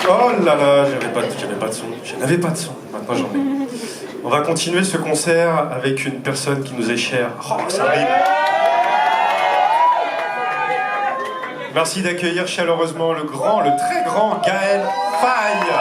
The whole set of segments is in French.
Oh là là, j'avais pas de son. Je n'avais pas de son. Maintenant j'en ai. On va continuer ce concert avec une personne qui nous est chère. Oh, ça rime. Merci d'accueillir chaleureusement le très grand Gaël Faye.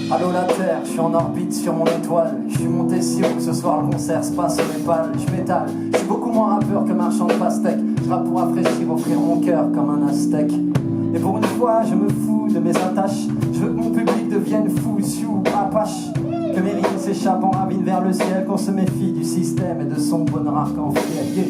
Allô la Terre, je suis en orbite sur mon étoile. Je suis monté si haut que ce soir le concert se passe au Népal. Je m'étale, je suis beaucoup moins rappeur que marchand de pastèques. Je rappe pour rafraîchir, offrir mon cœur comme un aztèque. Et pour une fois, je me fous de mes attaches. Je veux que mon public devienne fou, sioux, apache. Que mes rimes s'échappent en ravine vers le ciel. Qu'on se méfie du système et de son bonheur arc-en-ciel. Yeah.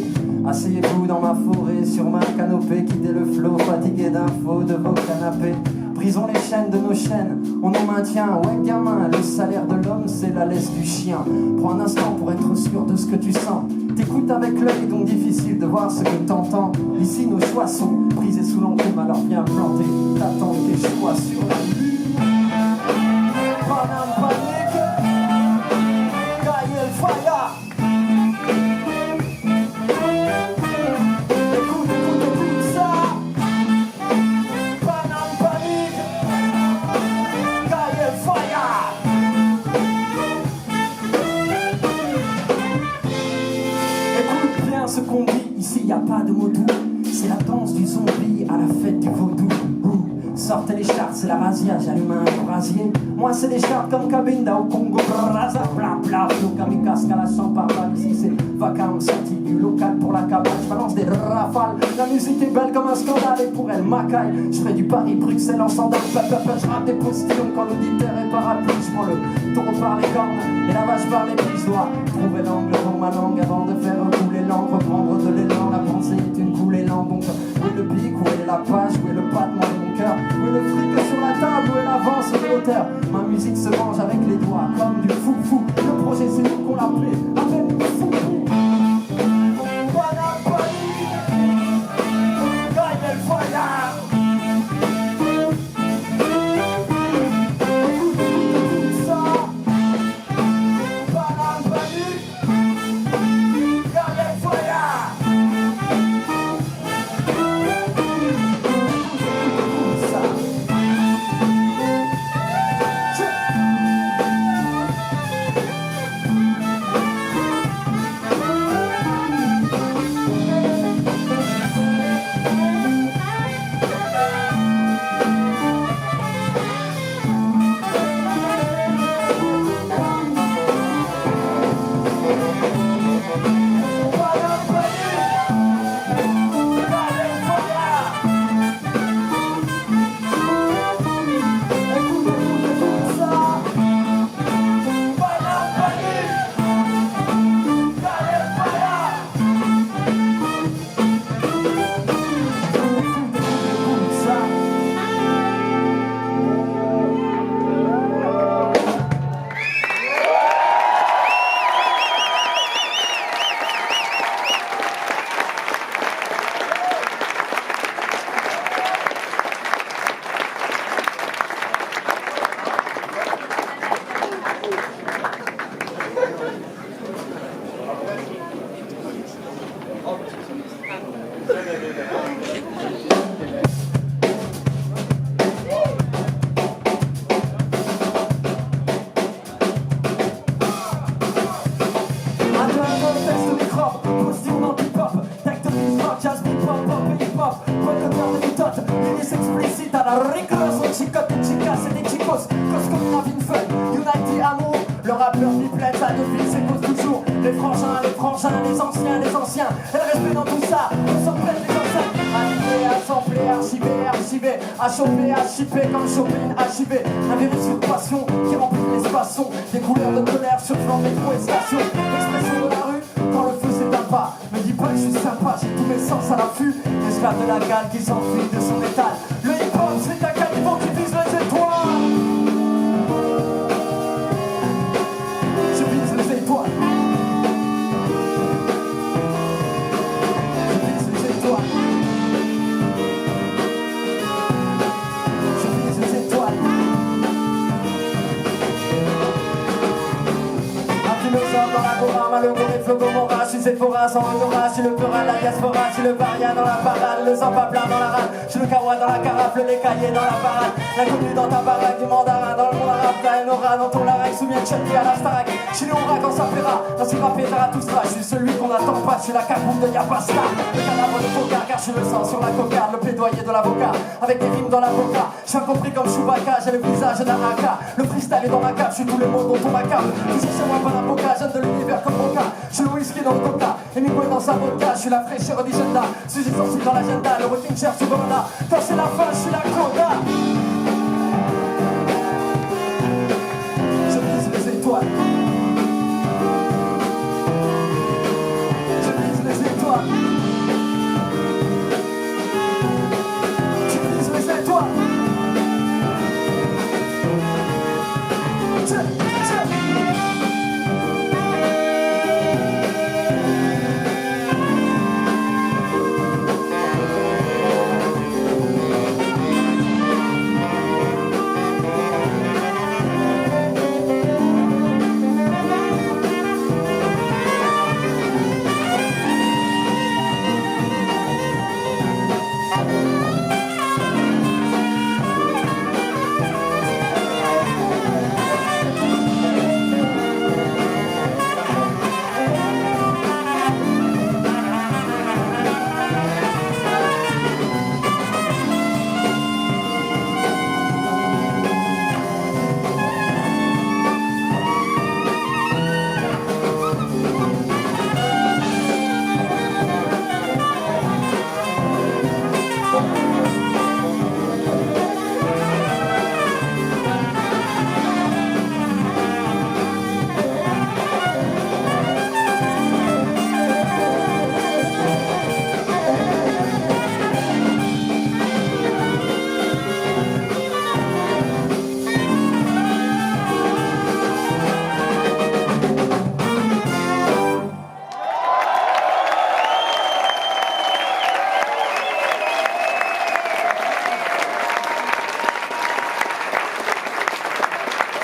Asseyez-vous dans ma forêt, sur ma canopée. Quittez le flot, fatigué d'infos de vos canapés. Brisons les chaînes de nos chaînes, on nous maintient. Ouais gamin, le salaire de l'homme c'est la laisse du chien. Prends un instant pour être sûr de ce que tu sens. T'écoutes avec l'œil donc difficile de voir ce que t'entends. Ici nos choix sont brisés sous l'enclume, alors bien planté. T'attends tes choix sur la ligne. Banane panique, Gaël Faye. Ce qu'on dit, ici y a pas de mots doux. C'est la danse du zombie à la fête du vaudou. Sortez les chartes, c'est la razzia, j'allume un brasier. Moi c'est des chartes comme Cabinda au Congo Brazza. Bla bla, flow kamikaze, calassant par balle. Ici c'est vacances, sortie du local pour la cabane. Je balance des rafales, la musique est belle comme un scandale. Et pour elle m'acaille, je fais du Paris-Bruxelles en sandales. Je rappe des postillons quand l'auditeur est parapluie. Je prends le taureau par les cornes et la vache par les pieds. Je dois trouver l'angle pour ma langue avant de faire couler l'encre. Prendre de l'élan, la pensée est une coulée lente. Donc où est le pic, où est la page, où est le battement de mon cœur, où est le fric sur la table, où est l'avance de l'auteur. Ma musique se mange avec les doigts comme du fou-fou. Le projet c'est nous qu'on l'appelait, appelle fou-fou. Voilà Paris, Gaël Faye. Explicita la rigorosa chica de chicas et des chicos, cos comme una vinfeuille. les frangins, les anciens. Et le respect dans tout ça, nous sommes pleins des enceintes. Animés, assemblés, archivés, à choper, à chipper comme Chopin, HIV. Un virus sur passion qui remplit l'espace. Des couleurs de colère sur flanc métro et station. L'expression de la rue, quand le feu s'éteint pas. Me dis pas que je suis sympa, j'ai tous mes sens à l'affût. Esclave de la gale qui s'enfuit de son étal. Le hip-hop, c'est un caniveau qui vise les étoiles. Je vise les étoiles. Je vise les étoiles. Je vise les étoiles. Un philosophe dans l'agora, malheureux et flogomora. Je suis Sephora sans odorat, je suis le peurat de la diaspora. Je suis le paria dans la parade, le sang pas plein dans la rade. Je suis le kawa dans la carafe, les cahiers dans la parade. L'inconnu dans ta baraque, du mandarin dans le monde arabe. T'as un aura dans ton larac, souviens de Chucky à la Starac. Je suis le Honra quand ça plaira, dans ce rappé Zarathustra. Je suis celui qu'on n'attend pas, je suis la cagoule de Yapasta. Le cadavre de Foka, car je suis le sang sur la cocarde. Le plaidoyer de l'avocat, avec des rimes dans la boca. Je suis incompris comme Chewbacca, j'ai le visage d'un AK. Le freestyle est dans ma cave, je suis tous les mots dont on m'accable. Tu sais, c'est moi pas l'avocat, jeune de l'univers comme Boca. Je suis le whisky dans le coca, et Miguel dans sa vodka. Je suis la fraîcheur du agenda, sujet sensible dans l'agenda. Le routine cherche du Borda, quand c'est la fin, je suis la coda. Je vise les étoiles. Je vise les étoiles. Je vise les étoiles.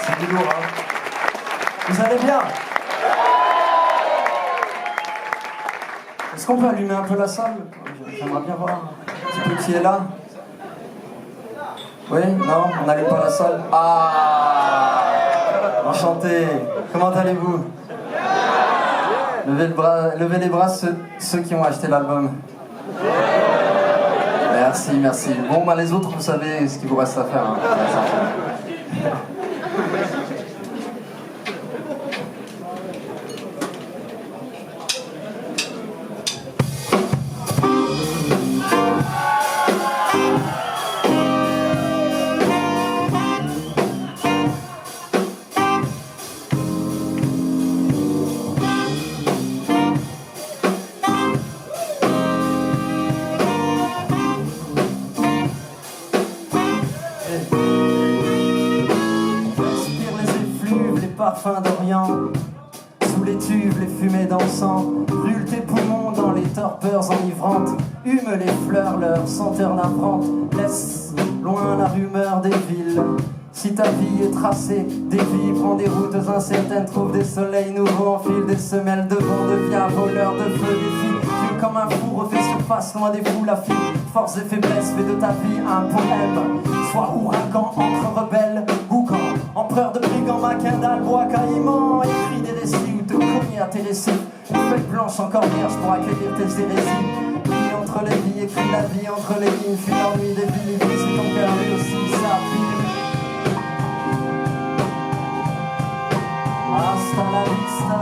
C'est lourd, hein. Vous allez bien? Est-ce qu'on peut allumer un peu la salle? J'aimerais bien voir un petit peu qui est là. Oui? Non? On n'allume pas la salle? Ah! Enchanté! Comment allez-vous? Levez les bras ceux qui ont acheté l'album. Merci, merci. Bon, bah les autres, vous savez ce qu'il vous reste à faire. Hein. Parfums d'Orient, sous les tubes, les fumées d'encens, brûle tes poumons dans les torpeurs enivrantes, hume les fleurs, leur senteur navrante, laisse loin la rumeur des villes. Si ta vie est tracée, dévie, prends des routes incertaines, trouve des soleils nouveaux, enfile des semelles de vent, deviens voleur de feu, défi, fume comme un fou, refais surface, loin des fous, la fille, force et faiblesse, fais de ta vie un poème, sois ouragan, encre rebelle, ou quand empereur de brigands, Macindal, bois caïman, écris des récits ou te cogner à tes récits. Feuille blanche encore vierge pour accueillir tes hérésies. Lis entre les vies, écris la vie entre les lignes. Fuis l'ennui des villes, si ton cœur lui aussi s'appuie. Hasta la vista.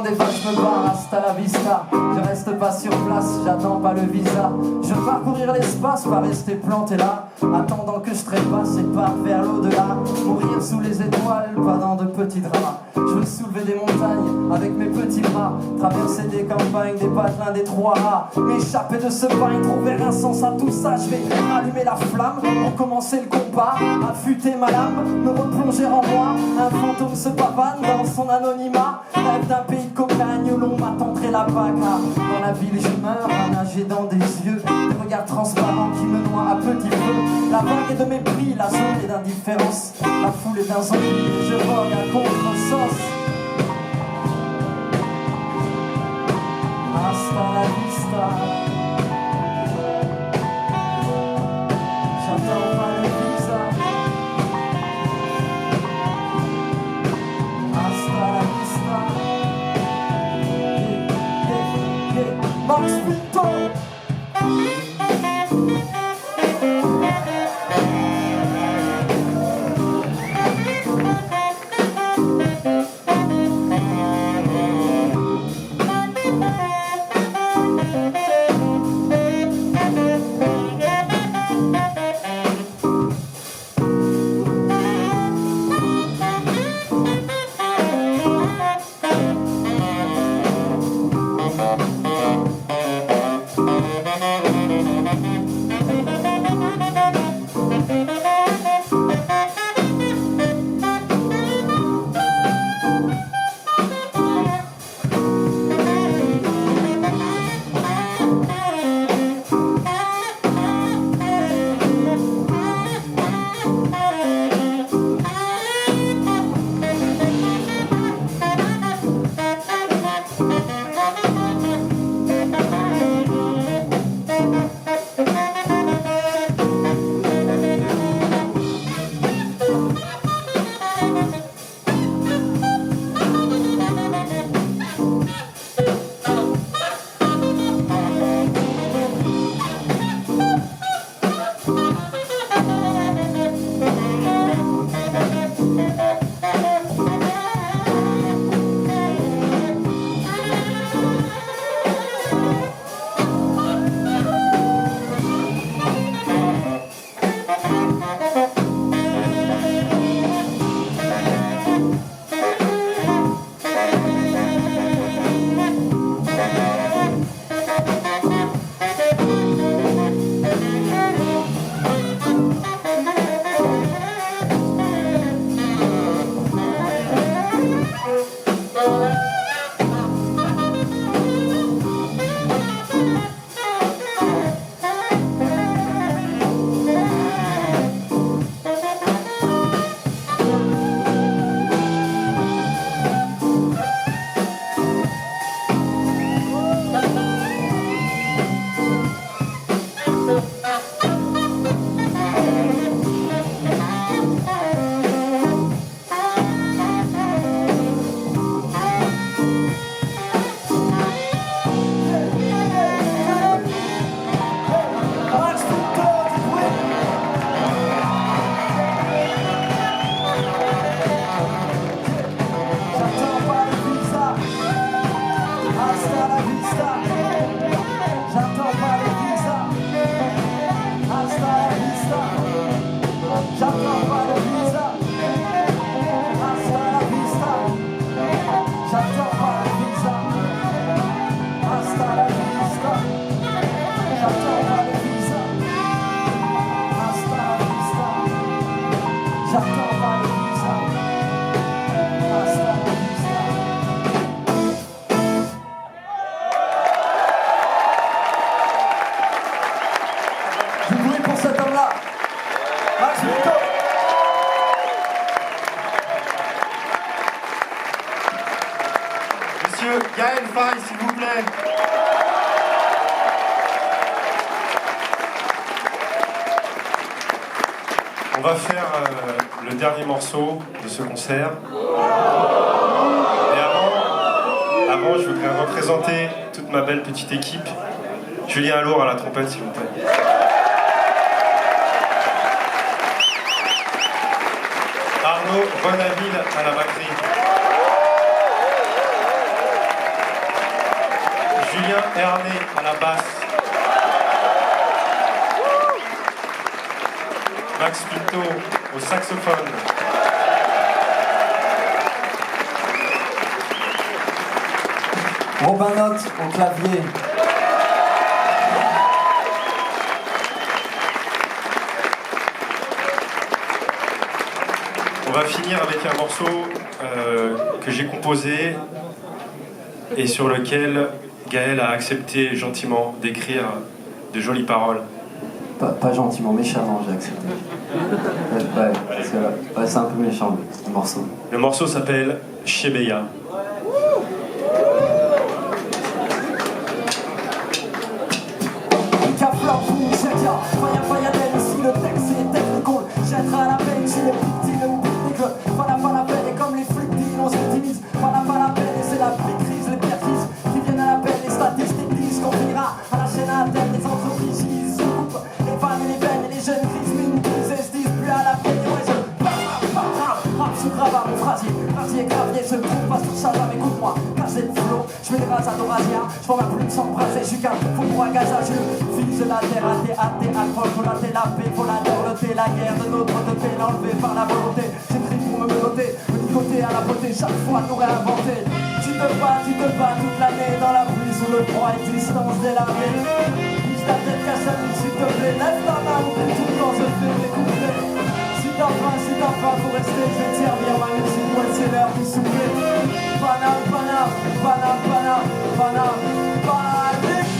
des vagues, je me barre, hasta la vista. Je reste pas sur place, j'attends pas le visa. Je veux parcourir l'espace, pas rester planté là, attendant que je trépasse et parte vers l'au-delà. Mourir sous les étoiles, pas dans de petits draps. Je veux soulever des montagnes avec mes petits bras, traverser des campagnes, des patelins, des trois rats, m'échapper de ce bain, trouver un sens à tout ça. Je vais allumer la flamme pour commencer le combat, affûter ma lame, me replonger en moi. Un fantôme se pavane dans son anonymat, rêve d'un pays de cocagne où l'on m'attendrait la bagarre. Dans la ville je meurs, à nager dans des yeux, des regards transparents qui me noient à petit feu. La vague est de mépris, la zone est d'indifférence, la foule est d'un zombie, je vogue à contre-sens. Hasta la vista. J'attends pas le visa. Hasta la vista. Max Pinto. Monsieur Gaël Faye, s'il vous plaît. On va faire le dernier morceau de ce concert. Et avant, je voudrais représenter toute ma belle petite équipe. Julien Alour à la trompette, s'il vous plaît. Arnaud Renaville à la batterie. Julien Hermé à la basse. Max Pinto au saxophone. Robin Note au clavier. On va finir avec un morceau que j'ai composé et sur lequel Gaël a accepté gentiment d'écrire de jolies paroles. Pas gentiment, méchamment j'ai accepté. Ouais, parce que c'est un peu méchant le morceau. Le morceau s'appelle Chebeya. Si le texte est technical, jettera la peine si les victimes ou pique-nique. Pas la peine et comme les flics disent, on s'optimise. Pas la peine et c'est la big crise, les pires crises qui viennent à la peine. Les statistiques disent qu'on finira à la chaîne à terre. Les entreprises ils se coupent les vannes et les veines et les jeunes crises minimisent et se disent plus à la peine. Et ouais, je rap sous gravat, mon phrasier, et gravier, se trouve pas sur ça, mais écoute-moi, casser le flot, je fais des rasades d'Orasia, je prends ma plume sans brasser, je suis qu'un fou pour un gazage, je vise la terre, athée, alcool, volaté, la paix, faut la dorloter, la guerre de notre côté, l'enlever par la volonté, j'écris pour me menotter, me nicoter à la beauté, chaque fois nous réinventer, tu te bats toute l'année dans la pluie, sous le froid, existence délavée, bouge ta tête, casse la nuit, s'il te plaît, lève ta main, oublie tout quand je fais mes couplets. Si t'as faim, faut rester, je vais te servir ma musique, ouais c'est l'heure du souper. Panam, panam, panam, panam, panam, panique.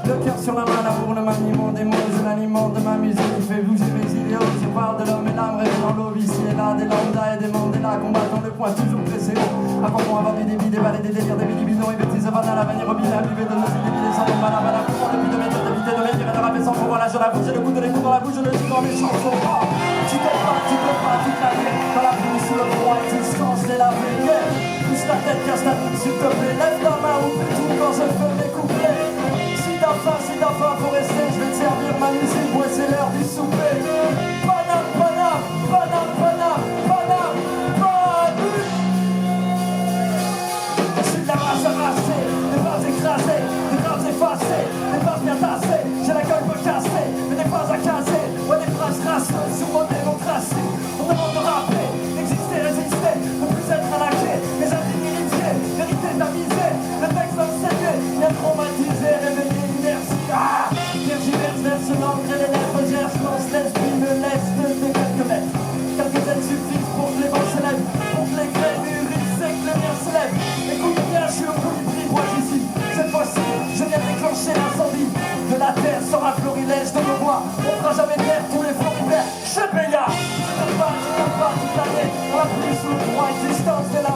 Le cœur sur la main, l'amour, le maniement des mots, je l'alimente de ma musique qui fait bouger mes idéaux. Je parle de l'homme et l'âme, rêvé dans l'eau, ici et là, des lambda et des mandélas, combattant le point toujours pressé haut. Avant qu'on avoir des vies, des balais, des délires, des bidibidons et bêtises, banales, à venir au binaire, buvez de nos idées, des sans malades, malades, pour depuis de méthode, d'éviter de venir et de rapper sans fond, voilà, je la bouge, j'ai le goût de l'écoute dans la bouche, je le dis dans mes chansons. Tu te bats toute la nuit, dans la pluie, sous le froid, existence, c'est la vraie. Pousse ta tête, casse ta nuque, s'il te plaît, lève ta main, oublie tout quand je fais mes couplets. Si t'as faim, faut rester, je vais te servir ma musique, ouais c'est l'heure du souper. Panam, panam, panam, panam, panam, panam. Je suis de la race arrachée, des bases écrasées, des phrases effacées, des bases bien tassées. J'ai la gueule me cassée, mais des phrases à caser, ouais des phrases raceuses sur mon démocratie. On demande de rapper, d'exister, résister, ne plus être à la clé, les indignités, vérité d'aviser, le texte enseigné, bien traumatisé, réveillé. Ah, tergiverse, verse l'encre et les lèvres gercent, lance l'esprit, me laisse de quelques lettres. Quelques aides suffisent pour que les vents se lèvent, pour que les graines mûrissent et que les miens se lèvent. Écoute bien, je suis au bout du prix, moi j'y. Cette fois-ci, je viens déclencher l'incendie. De la terre sort un florilège de nos voix. On fera jamais taire tous les fronts couverts. Chebeya, tu te bats toute l'année. Dans la pluie sous le froid, existence de la